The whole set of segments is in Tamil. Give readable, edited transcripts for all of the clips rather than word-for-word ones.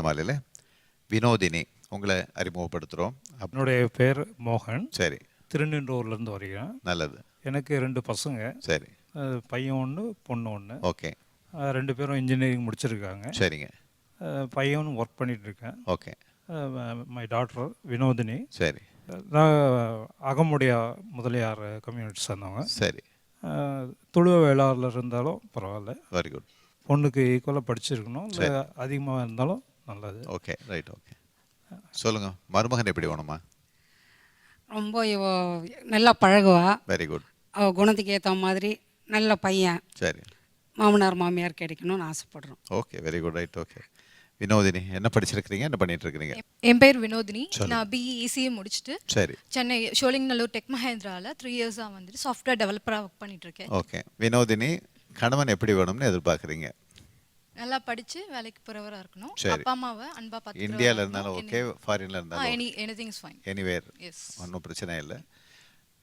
கல்யாணமாலையில் வினோதினி உங்களை அறிமுகப்படுத்துகிறோம். என்னுடைய பேர் மோகன். சரி. திருநின்றூர்லேருந்து வரீங்க. நல்லது. எனக்கு 2 பசங்க. சரி. பையன் 1 பொண்ணு 1. ஓகே. 2 பேரும் இன்ஜினியரிங் முடிச்சிருக்காங்க. சரிங்க. பையனும் ஒர்க் பண்ணிகிட்ருக்கேன். ஓகே. My daughter Vinodhini. சரி. நான் அகமுடைய முதலியார் கம்யூனிட்டி சேர்ந்தவங்க. சரி. துளுவ வேளாளர் இருந்தாலும் பரவாயில்ல. Very good. பொண்ணுக்கு ஈக்குவலாக படிச்சிருக்கணும், இல்லை அதிகமாக இருந்தாலும் நல்லது. Okay, right. ஓகே, சொல்லுங்கள். மருமகன் எப்படி வேணுமா? ரொம்ப நல்லா பழகுவா. Very good. அவள் குணத்துக்கு ஏற்ற மாதிரி நல்ல பையன். சரி. மாமனார் மாமியார் கிடைக்கணும்னு ஆசைப்படுறோம். Okay, very good, right. Okay. Vinodhini என்ன படிச்சிருக்கிறீங்க, என்ன பண்ணிட்டு இருக்கீங்க? என் பேர் வினோதினி. நான் பிஇ இசிஏ முடிச்சுட்டு சரி சென்னை ஷோலிங்கநல்லூர் டெக் மஹேந்திராவில் 3 இயர்ஸாக வந்துட்டு சாஃப்ட்வேர் டெவலப்பராக ஒர்க் பண்ணிட்டு இருக்கேன். ஓகே. வினோதினி கணவன் எப்படி வேணும்னு எதிர்பார்க்குறீங்க? நல்லா படிச்சு வேலைக்கு போறவரா இருக்கணும். அப்பா அம்மாவை அன்பா பார்த்து. இந்தியாவில் இருந்தாலும் ஓகே, ஃபாரின்ல இருந்தாலும் எனிதிங் இஸ் ஃபைன். எனிவேர், ஒன்றும் பிரச்சனை இல்லை.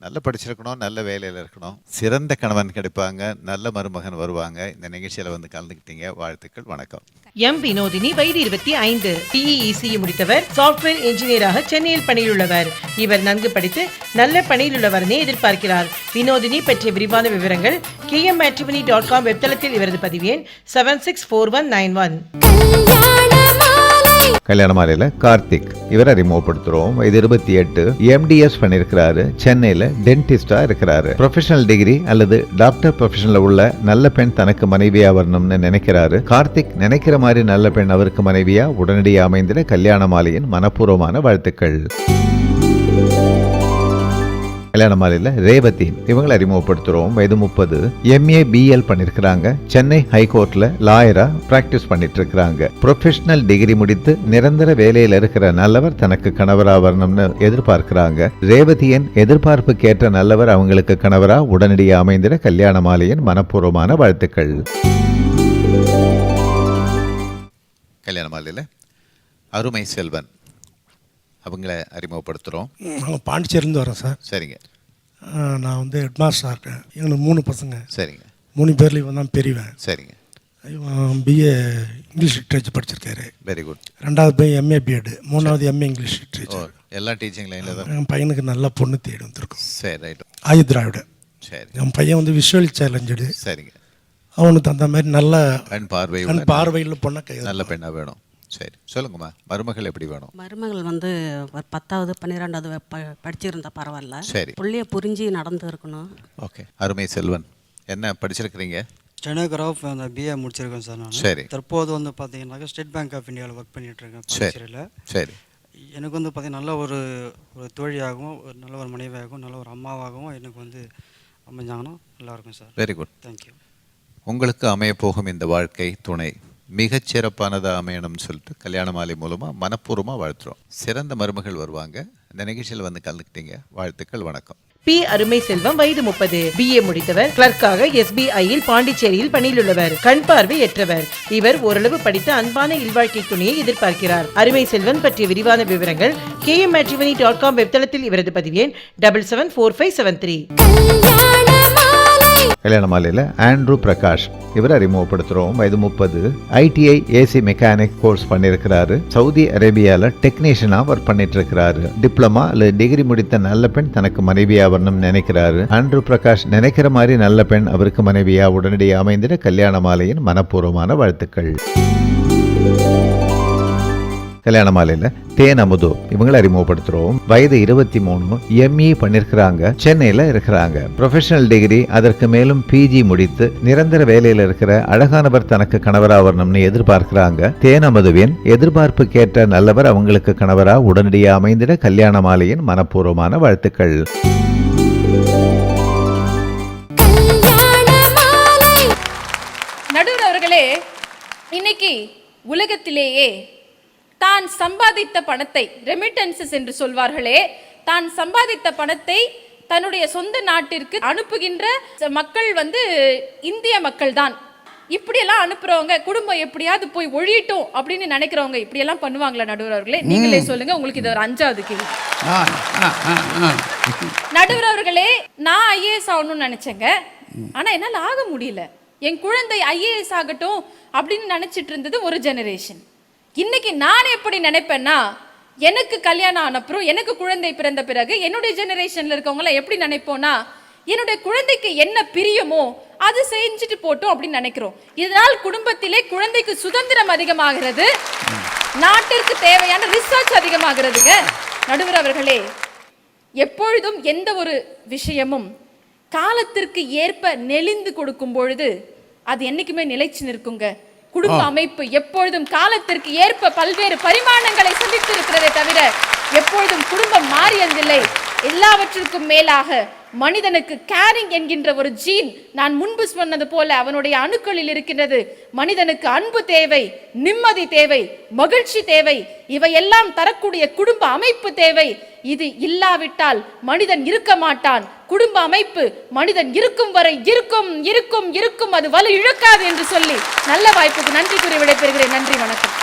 நல்லா படிச்சிருக்கணும், நல்ல வேலையில் இருக்கணும், சிறந்த கணவன் கிடைப்பாங்க, நல்ல மருமகன் வருவாங்க. இந்த நிகழ்ச்சியில் வந்து கலந்துக்கிட்டீங்க, வாழ்த்துக்கள், வணக்கம். எம் வினோதினி, வயது 25, பிஇஇசிஇ முடித்தவர், சாஃப்ட்வேர் இன்ஜினியராக சென்னையில் பணியிலுள்ளவர். இவர் நன்கு படித்து நல்ல பணியிலுள்ளவரனே எதிர்பார்க்கிறார். வினோதினி பற்றிய விரிவான விவரங்கள் kmmatrimony.com வெப்தளத்தில் இவரது பதிவு எண் 764191. கல்யாணமாலையில் கார்த்திக், இவர் அறிமுகப்படுத்துறோம். வயது 28, MDS பண்ணிருக்கிறாரு, சென்னையில் டென்டிஸ்டா இருக்கிறாரு. ப்ரொஃபஷனல் டிகிரி அல்லது டாக்டர் ப்ரொஃபஷனில் உள்ள நல்ல பெண் தனக்கு மனைவியா வரணும்னு நினைக்கிறாரு. கார்த்திக் நினைக்கிற மாதிரி நல்ல பெண் அவருக்கு மனைவியா உடனடியாக அமைந்திட கல்யாணமாலையின் மனப்பூர்வமான வாழ்த்துக்கள். கல்யாணமாலையில் ரேவதி, இவங்களை அறிமுகப்படுத்துகிறோம். வயது 30, MA BL பண்ணியிருக்கிறாங்க, சென்னை ஹைகோர்ட்டில் லாயரா பிராக்டிஸ் பண்ணிட்டு இருக்கிறாங்க. ப்ரொஃபஷனல் டிகிரி முடித்து நிரந்தர வேலையில் இருக்கிற நல்லவர் தனக்கு கணவரா வரணும்னு எதிர்பார்க்கிறாங்க. ரேவதியின் எதிர்பார்ப்புக்கேற்ற நல்லவர் அவங்களுக்கு கணவரா உடனடியாக அமைந்திட கல்யாணமாலையின் மனப்பூர்வமான வாழ்த்துக்கள். கல்யாணமாலையில் அருமை செல்வன், அவங்கள அறிமுகப்படுத்துகிறோம். நாங்கள் பாண்டிச்சேரிலேருந்து வரோம் சார். சரிங்க. நான் வந்து ஹெட்மாஸ்டராக இருக்கேன். எங்களுக்கு 3 பசங்க. சரிங்க. 3 பேரில் இவன் தான் பெரியவன். சரிங்க. இவன் BA இங்கிலீஷ் லிட்ரேச்சர் படிச்சிருக்காரு. Very good. 2வது பையன் MA BEd, 3வது MA இங்கிலீஷ் லிட்ரேச்சர். எல்லாம் டீச்சிங் லைனில் தான். என் பையனுக்கு நல்ல பொண்ணு தேடி வந்திருக்கும். சரி, ரைட். ஆயுத்ராவிட. சரி. என் பையன் வந்து விஷுவலி சேலஞ்சடு. சரிங்க. அவனுக்கு அந்த மாதிரி நல்ல கண் பார்வையில் பொண்ணை கை நல்ல பெண்ணாக வேணும். சரி, சொல்லுங்கம்மா. மருமகள் எப்படி வேணும்? மருமகள் வந்து ஒரு 10வது 12வது படிச்சிருந்தா பரவாயில்ல. சரி. புள்ளைய புரிஞ்சு நடந்து இருக்கணும். ஓகே. அருமை செல்வன், என்ன படிச்சிருக்கிறீங்க? சென்னைகிராஃப் அந்த BA முடிச்சிருக்கேன் சார் நான். சரி. தற்போது வந்து பார்த்தீங்கன்னாக்கா ஸ்டேட் பேங்க் ஆஃப் இந்தியாவில் ஒர்க் பண்ணிட்டு இருக்கேன் பாண்டிச்சேரியில். சரி. எனக்கு வந்து பார்த்தீங்கன்னா நல்ல ஒரு தோழியாகவும், ஒரு நல்ல ஒரு மனைவியாகவும், நல்ல ஒரு அம்மாவாகவும் எனக்கு வந்து அமைஞ்சாங்கன்னா நல்லாயிருக்கும் சார். Very good. தேங்க்யூ. உங்களுக்கு அமைய போகும் இந்த வாழ்க்கை துணை மிகச்சிறப்பானதாக அமையணும்னு சொல்லிட்டு கல்யாணமாலை மூலமாக மனப்பூர்வமாக வாழ்த்துறோம். சிறந்த மருமகள் வருவாங்க. இந்த நிகழ்ச்சியில் வந்து கலந்துக்கிட்டீங்க, வாழ்த்துக்கள், வணக்கம். பி அருமை செல்வம், வயது 30, BA முடித்தவர், கிளர்க்காக SBIயில் பாண்டிச்சேரியில் பணியிலுள்ளவர், கண் பார்வையற்றவர். இவர் ஓரளவு படித்த அன்பான இல்வாழ்க்கை துணையை எதிர்பார்க்கிறார். அருமை செல்வன் பற்றிய விரிவான விவரங்கள் kmmatrimony.com வெப்தளத்தில் இவரது பதிவு எண் 774573. கல்யாணமாலையில் ஆண்ட்ரூ பிரகாஷ், இவர் அறிமுகப்படுத்துகிறோம். வயது 30, ITI AC மெக்கானிக் கோர்ஸ் பண்ணியிருக்கிறாரு. சவுதி அரேபியாவில் டெக்னீஷியனாக ஒர்க் பண்ணிட்டு இருக்கிறாரு. டிப்ளமா அல்லது டிகிரி முடித்த நல்ல பெண் தனக்கு மனைவியா வரணும்னு நினைக்கிறாரு. ஆண்ட்ரூ பிரகாஷ் நினைக்கிற மாதிரி நல்ல பெண் அவருக்கு மனைவியா உடனடியாக அமைந்திட கல்யாணமாலையின் மனப்பூர்வமான வாழ்த்துக்கள். கல்யாணமாலையில் தேன் அமுது, இவங்களை அறிமுகப்படுத்துகிறோம். வயது 23, ME பண்ணியிருக்கிறாங்க, சென்னையில் இருக்கிறாங்க. ப்ரொஃபஷனல் டிகிரி அதற்கு மேலும் PG முடித்து நிரந்தர வேலையில் இருக்கிற அழகானவர் தனக்கு கணவரா வரணும்னு எதிர்பார்க்கிறாங்க. தேன் அமுதுவின் எதிர்பார்ப்புக்கேற்ற நல்லவர் அவங்களுக்கு கணவரா உடனடியாக அமைந்திட கல்யாணமாலையின் மனப்பூர்வமான வாழ்த்துக்கள். நடுவர் அவர்களே, இன்னைக்கு உலகத்திலேயே தான் சம்பாதித்த பணத்தை, ரெமிட்டன்சஸ் என்று சொல்வார்களே, தான் சம்பாதித்த பணத்தை தன்னுடைய சொந்த நாட்டிற்கு அனுப்புகின்ற மக்கள் வந்து இந்திய மக்கள் தான். இப்படியெல்லாம் அனுப்புறவங்க குடும்பம் எப்படியாவது போய் ஒழியட்டும் அப்படின்னு நினைக்கிறவங்க இப்படியெல்லாம் பண்ணுவாங்களா நடுவர் அவர்களே? நீங்களே சொல்லுங்க. உங்களுக்கு இது ஒரு 5வது கேள்வி. நடுவர் அவர்களே, நான் IAS ஆகணும்னு நினைச்சேங்க, ஆனா என்னால் ஆக முடியல. என் குழந்தை IAS ஆகட்டும் அப்படின்னு நினைச்சிட்டு இருந்தது ஒரு ஜெனரேஷன். இன்னைக்கு நான் எப்படி நினைப்பேன்னா, எனக்கு கல்யாணம் ஆன அப்புறம் எனக்கு குழந்தை பிறந்த பிறகு என்னுடைய ஜெனரேஷன்ல இருக்கவங்களாம் எப்படி நினைப்போம்னா, என்னுடைய குழந்தைக்கு என்ன பிரியமோ அது செஞ்சுட்டு போட்டோம் அப்படின்னு நினைக்கிறோம். இதனால் குடும்பத்திலே குழந்தைக்கு சுதந்திரம் அதிகமாகிறது, நாட்டிற்கு தேவையான ரிசர்ச் அதிகமாகிறதுங்க. நடுவர் அவர்களே, எப்பொழுதும் எந்த ஒரு விஷயமும் காலத்திற்கு ஏற்ப நெளிந்து கொடுக்கும் பொழுது அது என்னைக்குமே நிலைச்சு நிற்குங்க. குடும்ப அமைப்பு எப்பொழுதும் காலத்திற்கு ஏற்ப பல்வேறு பரிமாணங்களை சந்தித்து இருக்கிறதே தவிர எப்பொழுதும் குடும்பம் மாறியதில்லை. எல்லாவற்றிற்கும் மேலாக மனிதனுக்கு கேரிங் என்கின்ற ஒரு ஜீன், நான் முன்பு சொன்னது போல அவனுடைய அணுக்களில் இருக்கின்றது. மனிதனுக்கு அன்பு தேவை, நிம்மதி தேவை, மகிழ்ச்சி தேவை, இவையெல்லாம் தரக்கூடிய குடும்ப அமைப்பு தேவை. இது இல்லாவிட்டால் மனிதன் இருக்க மாட்டான். குடும்ப அமைப்பு மனிதன் இருக்கும் வரை இருக்கும் இருக்கும் இருக்கும், அது வலு இழக்காது என்று சொல்லி நல்ல வாய்ப்புக்கு நன்றி கூறி விடைபெறுகிறேன். நன்றி, வணக்கம்.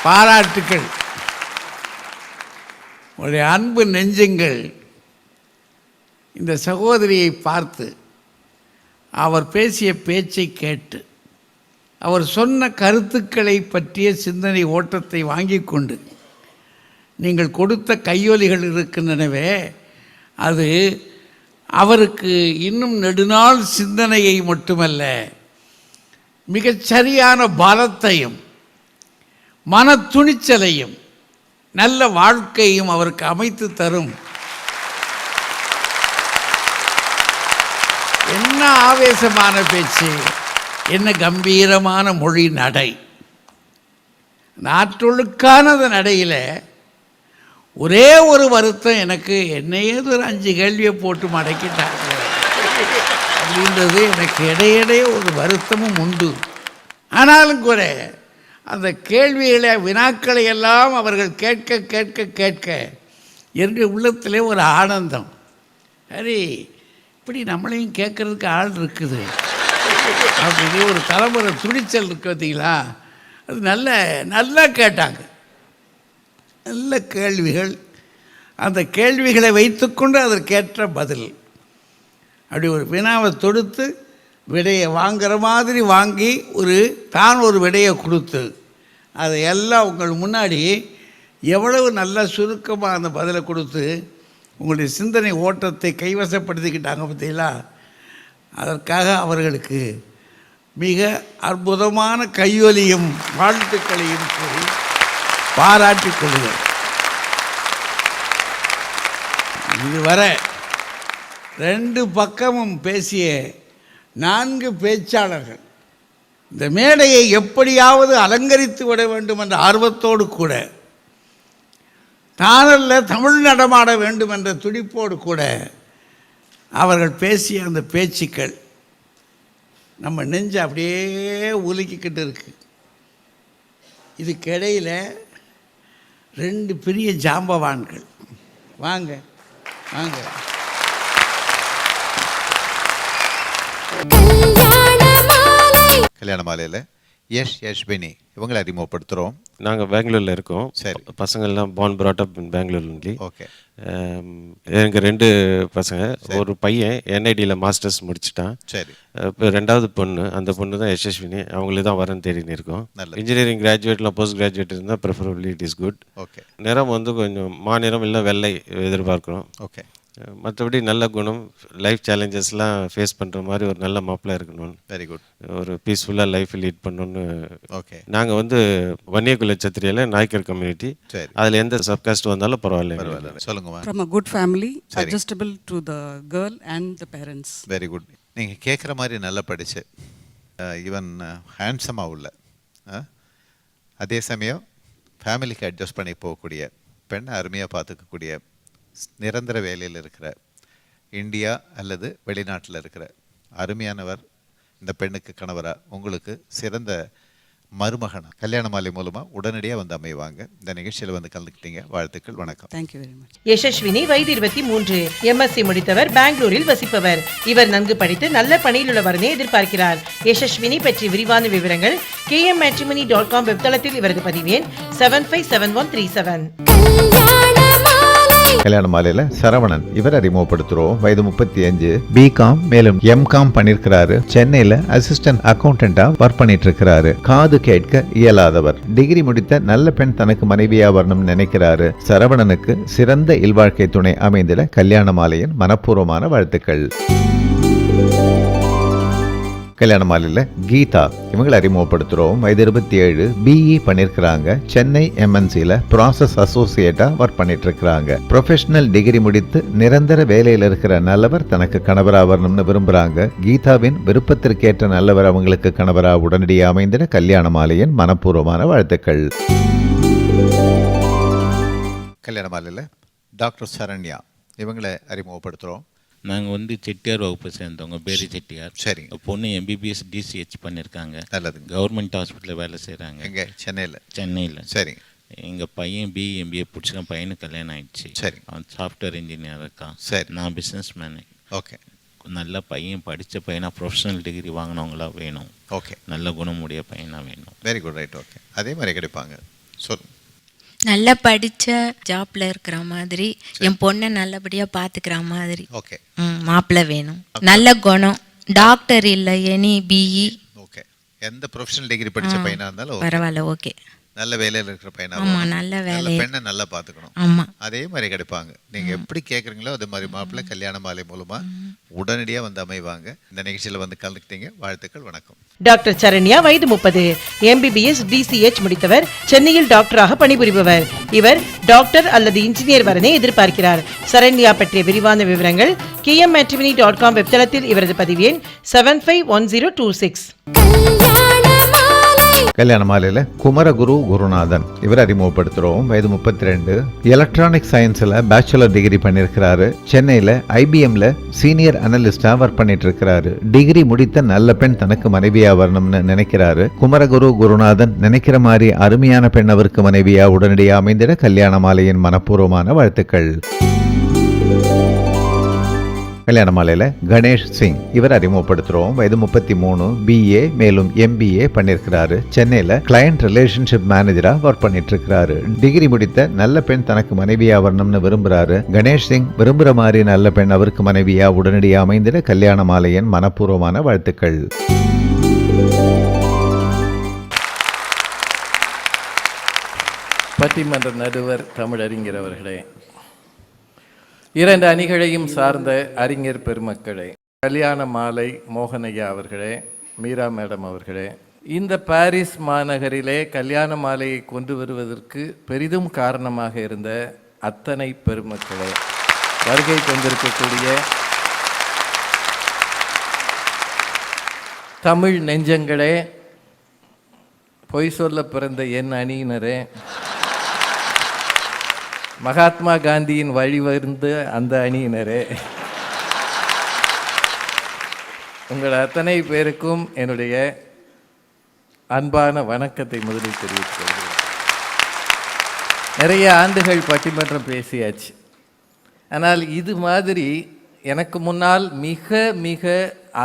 பாராட்டுக்கள். உங்களுடைய அன்பு நெஞ்சங்கள் இந்த சகோதரியை பார்த்து, அவர் பேசிய பேச்சை கேட்டு, அவர் சொன்ன கருத்துக்களை பற்றிய சிந்தனை ஓட்டத்தை வாங்கி கொண்டு நீங்கள் கொடுத்த கையொலிகள் இருக்கின்றனவே, அது அவருக்கு இன்னும் நெடுநாள் சிந்தனையை மட்டுமல்ல, மிகச் சரியான பலத்தையும் மன துணிச்சலையும் நல்ல வாழ்க்கையும் அவருக்கு அமைத்து தரும். என்ன ஆவேசமான பேச்சு, என்ன கம்பீரமான மொழி நடை. நாற்றொழுக்கானது நடையில் ஒரே ஒரு வருத்தம் எனக்கு, என்னையே ஒரு 5 கேள்வியை போட்டு மடக்கிட்டாங்க அப்படின்றது எனக்கு இடையிடையே ஒரு வருத்தமும் உண்டு. ஆனாலும் கூட அந்த கேள்விகளை, வினாக்களை எல்லாம் அவர்கள் கேட்க கேட்க கேட்க என்னுடைய உள்ளத்திலே ஒரு ஆனந்தம். சரி, இப்படி நம்மளையும் கேட்கறதுக்கு ஆள் இருக்குது அப்படின்னு ஒரு தலைமுறை துணிச்சல் இருக்கு பார்த்தீங்களா. அது நல்லா கேட்டாங்க, நல்ல கேள்விகள். அந்த கேள்விகளை வைத்துக்கொண்டு அதற்கேற்ற பதில், அப்படி ஒரு வினாவை தொடுத்து விடையை வாங்குற மாதிரி வாங்கி தான் ஒரு விடையை கொடுத்து அதையெல்லாம் உங்கள் முன்னாடி எவ்வளவு நல்ல சுருக்கமாக அந்த பதிலை கொடுத்து உங்களுடைய சிந்தனை ஓட்டத்தை கைவசப்படுத்திக்கிட்டாங்க பார்த்தீங்களா. அதற்காக அவர்களுக்கு மிக அற்புதமான கையொலியும் வாழ்த்துக்களையும் கூறி பாராட்டிக் கொள்ளுங்கள். இதுவரை 2 பக்கமும் பேசிய 4 பேச்சாளர்கள் இந்த மேடையை எப்படியாவது அலங்கரித்து விட வேண்டும் என்ற ஆர்வத்தோடு கூட, தானல்ல தமிழ் நடமாட வேண்டும் என்ற துடிப்போடு கூட அவர்கள் பேசிய அந்த பேச்சுக்கள் நம்ம நெஞ்சு அப்படியே உலுக்கிக்கிட்டு இருக்கு. இதுக்கிடையில் 2 பெரிய ஜாம்பவான்கள், வாங்க வாங்க. கல்யாண மாலையில் யஷ்வினி இவங்களை அறிமுகப்படுத்துகிறோம். நாங்கள் பெங்களூரில் இருக்கோம். சரி. பசங்கள்லாம் born brought up in Bengaluru only. Okay. எனக்கு 2 பசங்க. ஒரு பையன் என்ஐடியில் மாஸ்டர்ஸ் முடிச்சிட்டான். சரி. இப்போ 2வது பொண்ணு, அந்த பொண்ணு தான் யஷ்வினி. அவங்களுக்கு தான் வரன்னு தேடின்னு இருக்கோம். இன்ஜினியரிங் கிராஜுவேட்லாம் போஸ்ட் கிராஜுவேட் இருந்தால் preferably it is good. Okay. நிறம் வந்து கொஞ்சம் மாநிறம் இல்லை வெள்ளை எதிர்பார்க்குறோம். ஓகே. மற்றபடி நல்ல குணம், லைஃப் சேலஞ்சஸ்லாம் ஃபேஸ் பண்ணுற மாதிரி ஒரு நல்ல மாப்பிள்ளை இருக்கணும். Very good. ஒரு பீஸ்ஃபுல்லாக லைஃப் லீட் பண்ணணுன்னு. ஓகே. நாங்கள் வந்து வன்னியகுல சத்திரியில் நாய்க்கர் கம்யூனிட்டி. சரி. அதில் எந்த சப்காஸ்ட் வந்தாலும் பரவாயில்ல. சொல்லுங்கம்மா. From a good family, adjustable to the girl and the parents. Very good. நீங்கள் கேட்குற மாதிரி நல்லா படிச்சு, ஈவன் ஹேண்ட்ஸமாக உள்ள, அதே சமயம் ஃபேமிலிக்கு அட்ஜஸ்ட் பண்ணி போகக்கூடிய பெண்ணை அருமையாக பார்த்துக்கக்கூடிய, நிரந்தர வேலையில் இருக்கிற, இந்தியா அல்லது வெளிநாட்டில் இருக்கிற அருமையானவர் இந்த பெண்ணுக்கு கணவராக உங்களுக்கு சிறந்த மருமகனா கல்யாண மாலை மூலமா உடனடியாக வந்து அமைவாங்க. இந்த நிகழ்ச்சியில் வந்து கலந்துக்கிட்டீங்க, வாழ்த்துக்கள், வணக்கம். Thank you very much. யசஸ்வினி வயது 23, MSc முடித்தவர், பெங்களூரில் வசிப்பவர். இவர் நன்கு படித்து நல்ல பணியில் உள்ளவரனே எதிர்பார்க்கிறார். யசஸ்வினி பற்றி விரிவான விவரங்கள் kmmatrimony.com வெப்தளத்தில் இவரது பதிவேன் 757137. கல்யாண மாலையில சரவணன் இவர் அறிமுகப்படுத்துறோம். வயது 35, பிகாம் மேலும் எம்காம் பண்ணிருக்கிறாரு. சென்னையில அசிஸ்டன்ட் அக்கௌண்டன்டா ஒர்க் பண்ணிட்டு இருக்கிறாரு. காது கேட்க இயலாதவர். டிகிரி முடித்த நல்ல பெண் தனக்கு மனைவியா வரணும்னு நினைக்கிறாரு. சரவணனுக்கு சிறந்த இல்வாழ்க்கை துணை அமைந்திட கல்யாண மாலையின் மனப்பூர்வமான வாழ்த்துக்கள். கல்யாண மாலையில கீதா இவங்களை அறிமுகப்படுத்துறோம். வயது 27, பிஇ பண்ணிருக்கிறாங்க. சென்னை MNCல ப்ராசஸ் அசோசியேட்டா ஒர்க் பண்ணிட்டு இருக்கிறாங்க. ப்ரொஃபஷனல் டிகிரி முடித்து நிரந்தர வேலையில் இருக்கிற நல்லவர் தனக்கு கணவரா வரணும்னு விரும்புறாங்க. கீதாவின் விருப்பத்திற்கேற்ற நல்லவர் அவங்களுக்கு கணவரா உடனடியாக அமைந்திட கல்யாண மாலையின் மனப்பூர்வமான வாழ்த்துக்கள். கல்யாண மாலையில டாக்டர் சரண்யா இவங்களை அறிமுகப்படுத்துறோம். நாங்கள் வந்து செட்டியார் வகுப்பை சேர்ந்தவங்க, பேரி செட்டியார். சரி. பொண்ணு MBBS DCH பண்ணியிருக்காங்க. நல்லது. கவர்மெண்ட் ஹாஸ்பிட்டலில் வேலை செய்கிறாங்க. எங்கே? சென்னையில். சரி. எங்கள் பையன் BE MBA பிடிச்சிருக்கான். பையனுக்கு கல்யாணம் ஆயிடுச்சு. சரி. அவன் சாஃப்ட்வேர் இன்ஜினியர் இருக்கான். சரி. நான் பிஸ்னஸ் மேனு. ஓகே. நல்ல பையன், படித்த பையனாக ப்ரொஃபஷனல் டிகிரி வாங்கினவங்களா வேணும். ஓகே. நல்ல குணமுடைய பையனாக வேணும். Very good, right. ஓகே, அதே மாதிரி கிடைப்பாங்க. சொல்லு. நல்லா படித்த ஜாப்ல இருக்கிற மாதிரி, என் பொண்ணை நல்லபடியாக பார்த்துக்கிற மாதிரி ஓகே. மாப்பிள்ளை வேணும். நல்ல குணம். டாக்டர் இல்லை, எனி BE. ஓகே. எந்த ப்ரொஃபஷனல் டிகிரி படித்த பையனாக இருந்தாலும் பரவாயில்ல. ஓகே. நல்ல வேலையில் இருக்கிற பையனா, நல்ல வேலை, பெண்ணை நல்லா பார்த்துக்கணும். ஆமாம், அதே மாதிரி கிடைப்பாங்க. நீங்கள் எப்படி கேட்குறீங்களோ அதே மாதிரி மாப்பிள்ளை கல்யாண மாலை மூலமாக உடனடியாக வந்து அமைவாங்க. இந்த நிகழ்ச்சியில் வந்து கலந்துக்கிட்டீங்க, வாழ்த்துக்கள், வணக்கம். டாக்டர் சரண்யா வயது 30, MBBS DCH முடித்தவர், சென்னையில் டாக்டராக பணிபுரிபவர். இவர் டாக்டர் அல்லது இன்ஜினியர் வரனே எதிர்பார்க்கிறார். சரண்யா பற்றிய விரிவான விவரங்கள் kmmatrimony.com வெப்தளத்தில் இவரது பதிவேன் 751026. கல்யாண மாலையில் குமரகுரு குருநாதன் இவர் அறிமுகப்படுத்துகிறோம். வயது 32, எலக்ட்ரானிக் சயின்ஸில் பேச்சுலர் டிகிரி பண்ணியிருக்கிறாரு. சென்னையில் IBMல சீனியர் அனலிஸ்டாக ஒர்க் பண்ணிட்டு இருக்கிறாரு. டிகிரி முடித்த நல்ல பெண் தனக்கு மனைவியாக வரணும்னு நினைக்கிறாரு. குமரகுரு குருநாதன் நினைக்கிற மாதிரி அருமையான பெண் அவருக்கு மனைவியாக உடனடியாக அமைந்திட கல்யாண மாலையின் மனப்பூர்வமான வாழ்த்துக்கள். கல்யாண மாலையில் கணேஷ் சிங் இவர் அறிமுகப்படுத்துகிறோம். வயது 33, BA மேலும் MBA பண்ணியிருக்கிறாரு. சென்னையில் கிளையண்ட் ரிலேஷன்ஷிப் மேனேஜராக ஒர்க் பண்ணிட்டு இருக்கிறாரு. டிகிரி முடித்த நல்ல பெண் தனக்கு மனைவியா வரணும்னு விரும்புகிறாரு. கணேஷ் சிங் விரும்புகிற மாதிரி நல்ல பெண் அவருக்கு மனைவியா உடனடியாக அமைந்திட கல்யாண மாலையின் மனப்பூர்வமான வாழ்த்துக்கள். பட்டிமன்ற நடுவர் தமிழறிஞர் அவர்களே, 2 அணிகளையும் சார்ந்த அறிஞர் பெருமக்களே, கல்யாண மாலை மோகனையா அவர்களே, மீரா மேடம் அவர்களே, இந்த பாரிஸ் மாநகரிலே கல்யாண மாலையை கொண்டு வருவதற்கு பெரிதும் காரணமாக இருந்த அத்தனை பெருமக்களே, வருகை கொண்டிருக்கக்கூடிய தமிழ் நெஞ்சங்களே, பொய் சொல்ல பிறந்த என் அணியினரே, மகாத்மா காந்தியின் வழிவந்த அந்த அணியினரே, உங்கள் அத்தனை பேருக்கும் என்னுடைய அன்பான வணக்கத்தை முதலில் தெரிவித்துக் கொள்கிறேன். நிறைய ஆண்டுகள் பட்டிமன்றம் பேசியாச்சு. ஆனால் இது மாதிரி எனக்கு முன்னால் மிக மிக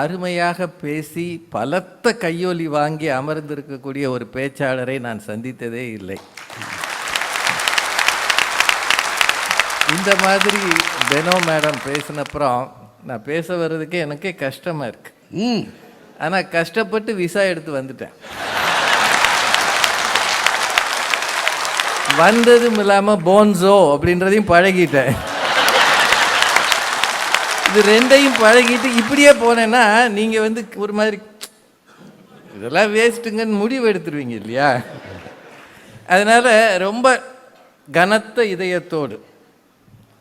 அருமையாக பேசி பலத்த கையொலி வாங்கி அமர்ந்திருக்கக்கூடிய ஒரு பேச்சாளரை நான் சந்தித்ததே இல்லை. இந்த மாதிரி பெனோ மேடம் பேசினப்புறம் நான் பேச வர்றதுக்கே எனக்கே கஷ்டமாக இருக்கு. ஆனால் கஷ்டப்பட்டு விசா எடுத்து வந்துட்டேன். வந்ததும் இல்லாமல் போன்சோ அப்படின்றதையும் பழகிட்டேன். இது 2ஐயும் பழகிட்டு இப்படியே போனேன்னா நீங்கள் வந்து ஒரு மாதிரி இதெல்லாம் வேஸ்ட்டுங்கன்னு முடிவு எடுத்துருவீங்க இல்லையா? அதனால் ரொம்ப கனத்த இதயத்தோடு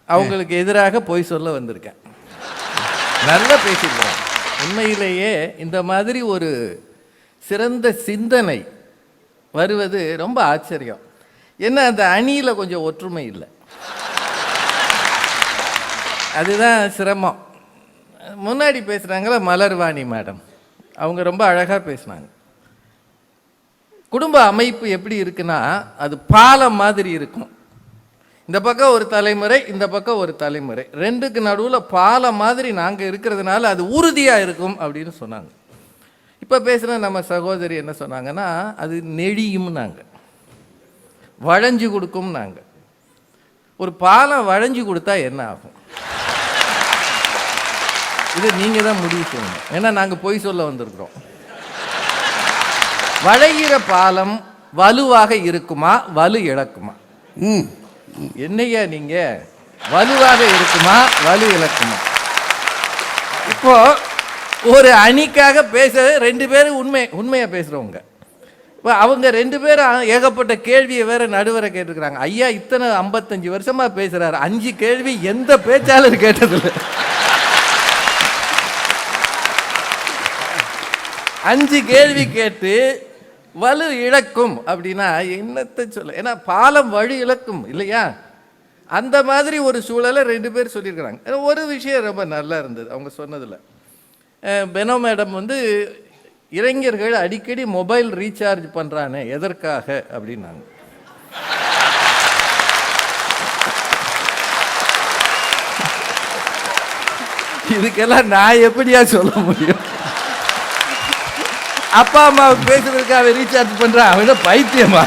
அவங்களுக்கு எதிராக போய் சொல்ல வந்திருக்கேன். நல்லா பேசியிருக்கிறேன். உண்மையிலேயே இந்த மாதிரி ஒரு சிறந்த சிந்தனை வருவது ரொம்ப ஆச்சரியம். ஏன்னா அந்த அணியில் கொஞ்சம் ஒற்றுமை இல்லை, அதுதான் சிரமம். முன்னாடி பேசுகிறாங்களா மலர்வாணி மேடம், அவங்க ரொம்ப அழகாக பேசினாங்க. குடும்ப அமைப்பு எப்படி இருக்குன்னா அது பாலம் மாதிரி இருக்கும். இந்த பக்கம் ஒரு தலைமுறை, இந்த பக்கம் ஒரு தலைமுறை, ரெண்டுக்கு நடுவில் பாலம் மாதிரி நாங்கள் இருக்கிறதுனால அது உறுதியாக இருக்கும் அப்படின்னு சொன்னாங்க. இப்போ பேசுகிற நம்ம சகோதரி என்ன சொன்னாங்கன்னா, அது நெழியும்னாங்க, வளைஞ்சு கொடுக்கும்னாங்க. ஒரு பாலம் வளைஞ்சு கொடுத்தா என்ன ஆகும்? இது நீங்கள் தான் முடிவு செய்யணும். ஏன்னா நாங்கள் பொய் சொல்ல வந்திருக்கிறோம். வளைகிற பாலம் வலுவாக இருக்குமா, வலு இழக்குமா? என்னையா நீங்க, வலுவாக இருக்குமா, வலு இழக்குமா? இப்போ ஒரு அணிக்காக பேச 2 பேரும் உண்மையா பேசுறவங்க. இப்போ அவங்க 2 பேரும் ஏகப்பட்ட கேள்வியை வேற நடுவரை கேட்டுக்கிறாங்க. ஐயா இத்தனை 55 வருஷமா பேசுறாரு, 5 கேள்வி எந்த பேச்சாளர் கேட்டதில்லை. 5 கேள்வி கேட்டு வலு இழக்கும் அப்படின்னா என்னத்தை சொல்ல? ஏன்னா பாலம் வழி இழக்கும் இல்லையா? அந்த மாதிரி ஒரு சூழலை 2 பேர் சொல்லியிருக்கிறாங்க. ஒரு விஷயம் ரொம்ப நல்லா இருந்தது அவங்க சொன்னதில். பெனோ மேடம் வந்து இளைஞர்கள் அடிக்கடி மொபைல் ரீசார்ஜ் பண்ணுறானே எதற்காக அப்படின்னாங்க. இதுக்கெல்லாம் நான் எப்படியா சொல்ல முடியும்? அப்பா அம்மாவுக்கு பேசுறதுக்காக ரீசார்ஜ் பண்றான், அவன் பைத்தியமா?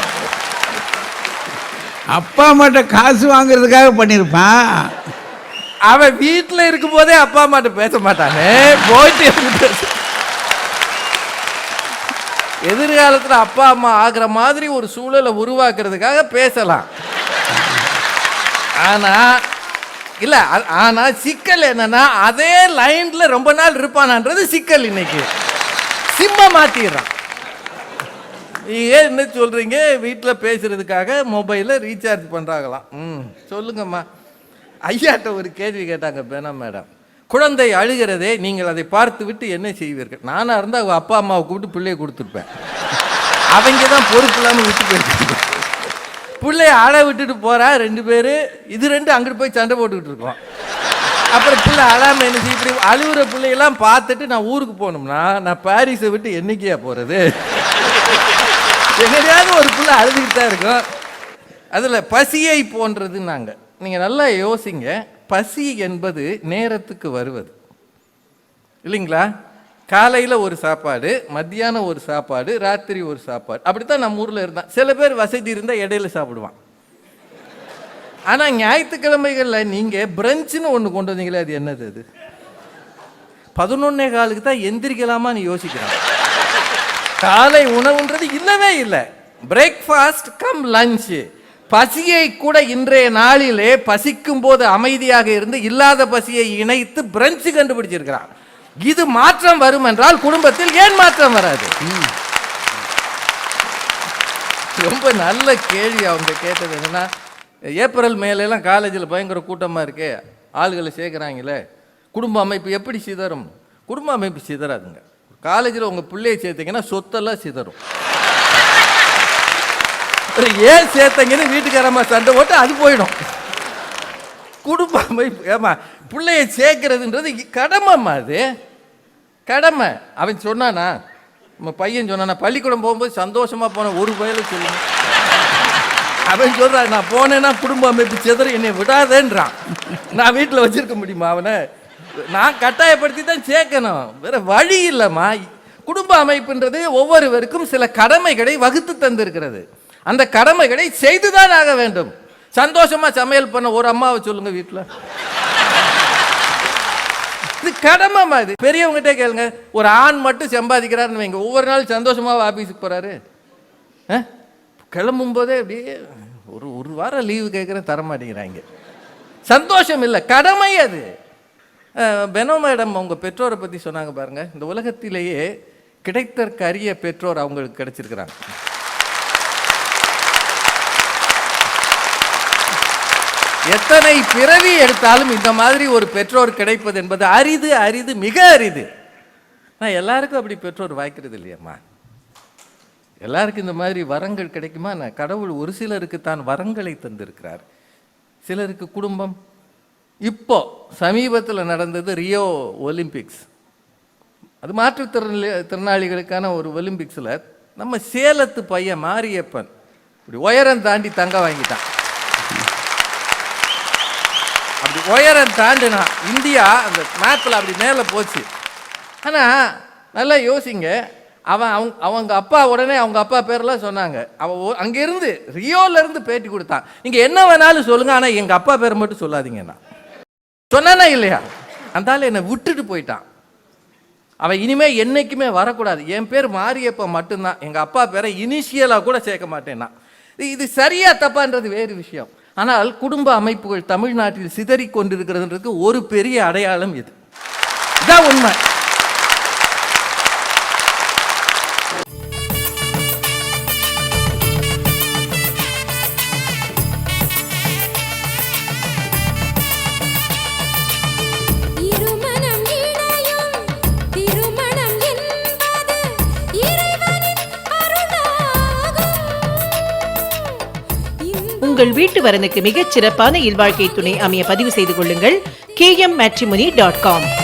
அப்பா அம்மாட்ட காசு வாங்குறதுக்காக பண்ணியிருப்பான். அவன் வீட்டில் இருக்கும் போதே அப்பா அம்மாட்ட பேச மாட்டானே, போயிட்டு எதிர்காலத்தில் அப்பா அம்மா ஆகிற மாதிரி ஒரு சூழலை உருவாக்குறதுக்காக பேசலாம். ஆனா சிக்கல் என்னன்னா, அதே லைன்ல ரொம்ப நாள் இருப்பானான்றது சிக்கல். இன்னைக்கு சிம்ம மாத்திடுறான். நீங்க என்ன சொல்றீங்க? வீட்டில் பேசுறதுக்காக மொபைல ரீசார்ஜ் பண்றாங்களாம். சொல்லுங்கம்மா. ஐயாட்ட ஒரு கேள்வி கேட்டாங்க பெனோ மேடம். குழந்தை அழுகிறதே, நீங்கள் அதை பார்த்து விட்டு என்ன செய்வீர்கள்? நானா இருந்தா அவங்க அப்பா அம்மாவை கூப்பிட்டு பிள்ளையை கொடுத்துருப்பேன். அவங்க தான் பொறுப்பு இல்லாமல் விட்டு போயிட்டு பிள்ளைய அழ விட்டுட்டு போறா 2 பேரு, இது 2 அங்கிட்டு போய் சண்டை போட்டுக்கிட்டு இருக்கோம். அப்புறம் பிள்ளை அழாம என்ன செய்ய? இப்படி அழுகுற பிள்ளையெல்லாம் பார்த்துட்டு நான் ஊருக்கு போகணும்னா நான் பாரிஸை விட்டு என்னைக்கியா போறது? எங்கேயாவது ஒரு பிள்ளை அழுதுகிட்டு தான் இருக்கும். அதில் பசியை போன்றதுன்னாங்க. நீங்கள் நல்லா யோசிங்க. பசி என்பது நேரத்துக்கு வருவது இல்லைங்களா? காலையில் ஒரு சாப்பாடு, மத்தியானம் ஒரு சாப்பாடு, ராத்திரி ஒரு சாப்பாடு. அப்படித்தான் நம்ம ஊரில் இருந்தான். சில பேர் வசதி இருந்தால் இடையில சாப்பிடுவான். ஆனால் ஞாயிற்றுக்கிழமைகளில் நீங்கள் பிரஞ்சுன்னு ஒன்று கொண்டு வந்தீங்களே, அது என்னது? அது 11:15 தான் எந்திரிக்கலாமான்னு யோசிக்கிறான். காலை உணவுன்றது இல்லவே இல்லை. Breakfast come lunch. பசியை கூட இன்றைய நாளிலே பசிக்கும் போது அமைதியாக இருந்து இல்லாத பசியை இணைத்து பிரஞ்சு கண்டுபிடிச்சிருக்கிறான். இது மாற்றம் வரும் என்றால் குடும்பத்தில் ஏன் மாற்றம் வராது? ரொம்ப நல்ல கேள்வி அவங்க கேட்டது. என்னன்னா, ஏப்ரல் மேலாம் காலேஜில் பயங்கர கூட்டமாக இருக்கே, ஆளுகளை சேர்க்குறாங்களே, குடும்ப அமைப்பு எப்படி சிதறும்? குடும்ப அமைப்பு சிதறாதுங்க. காலேஜில் உங்கள் பிள்ளையை சேர்த்தீங்கன்னா சொத்தெல்லாம் சிதறும். ஏன் சேர்த்தங்கன்னு வீட்டுக்காரம்மா சண்டை போட்டு அது போயிடும். குடும்ப அமைப்பு ஏமா பிள்ளையை சேர்க்கறதுன்றது கடமைம்மா. அது கடமை. அவன் சொன்னானா, நம்ம பையன் சொன்னானா, பள்ளிக்கூடம் போகும்போது சந்தோஷமா போன ஒரு பையனை சொல்லுங்க. அவன் சொல்றான், நான் போனேன்னா குடும்ப அமைப்பு சிதற என்னை விடாதேன்றான். நான் வீட்டில் வச்சிருக்க முடியுமா அவனை? நான் கட்டாயப்படுத்தி தான் சேர்க்கணும், வேற வழி இல்லைம்மா. குடும்ப அமைப்புன்றது ஒவ்வொருவருக்கும் சில கடமைகளை வகுத்து தந்திருக்கிறது. அந்த கடமைகளை செய்துதான் ஆக வேண்டும். சந்தோஷமா சமையல் பண்ண ஒரு அம்மாவை சொல்லுங்க வீட்டில். இது கடமை. இது பெரியவங்ககிட்ட கேளுங்க. ஒரு ஆண் மட்டும் சம்பாதிக்கிறாருன்னு வைங்க, ஒவ்வொரு நாள் சந்தோஷமா ஆபீஸுக்கு போறாரு. கிளம்பும் போதே அப்படியே ஒரு வாரம் லீவு கேட்குறேன், தர மாட்டேங்கிறாங்க. சந்தோஷம் இல்லை, கடமை அது. பெனோ மேடம் அவங்க பெற்றோரை பற்றி சொன்னாங்க பாருங்க. இந்த உலகத்திலேயே கிடைத்தற்கு அரிய பெற்றோர் அவங்களுக்கு கிடைச்சிருக்கிறாங்க. எத்தனை பிறவி எடுத்தாலும் இந்த மாதிரி ஒரு பெற்றோர் கிடைப்பது என்பது அரிது, அரிது, மிக அரிது. நான் எல்லாருக்கும் அப்படி பெற்றோர் வாய்க்கிறது இல்லையம்மா. எல்லாருக்கும் இந்த மாதிரி வரங்கள் கிடைக்குமா? நான் கடவுள் ஒரு சிலருக்கு தான் வரங்களை தந்திருக்கிறார், சிலருக்கு குடும்பம். இப்போ சமீபத்தில் நடந்தது ரியோ ஒலிம்பிக்ஸ். அது மாற்றுத்திறனாளிகளுக்கான ஒரு ஒலிம்பிக்ஸில் நம்ம சேலத்து பையன் மாரியப்பன் இப்படி உயரம் தாண்டி தங்க வாங்கிட்டான். அப்படி உயரம் தாண்டினா இந்தியா அந்த மேப்பில் அப்படி மேலே போச்சு. ஆனால் நல்லா யோசிங்க, அவங்க அப்பா உடனே அவங்க அப்பா பேரெல்லாம் சொன்னாங்க. அவன் அங்கேருந்து ரியோலேருந்து பேட்டி கொடுத்தான், நீங்கள் என்ன வேணாலும் சொல்லுங்கள், ஆனால் எங்கள் அப்பா பேரை மட்டும் சொல்லாதீங்கண்ணா. சொன்னானா இல்லையா? அந்த ஆள் என்னை விட்டுட்டு போயிட்டான். அவன் இனிமேல் என்றைக்குமே வரக்கூடாது, என் பேர் மாரியப்ப மட்டும்தான், எங்கள் அப்பா பேரை இனிஷியலாக கூட சேர்க்க மாட்டேன்னா. இது சரியா தப்பான்றது வேறு விஷயம். ஆனால் குடும்ப அமைப்புகள் தமிழ்நாட்டில் சிதறி கொண்டிருக்கிறதுன்றதுக்கு ஒரு பெரிய அடையாளம் இது. இதான் உண்மை. உங்கள் வீட்டு வரனுக்கு மிகச் சிறப்பான இல்வாழ்க்கை துணை அமைய பதிவு செய்து கொள்ளுங்கள் KMmatrimony.com.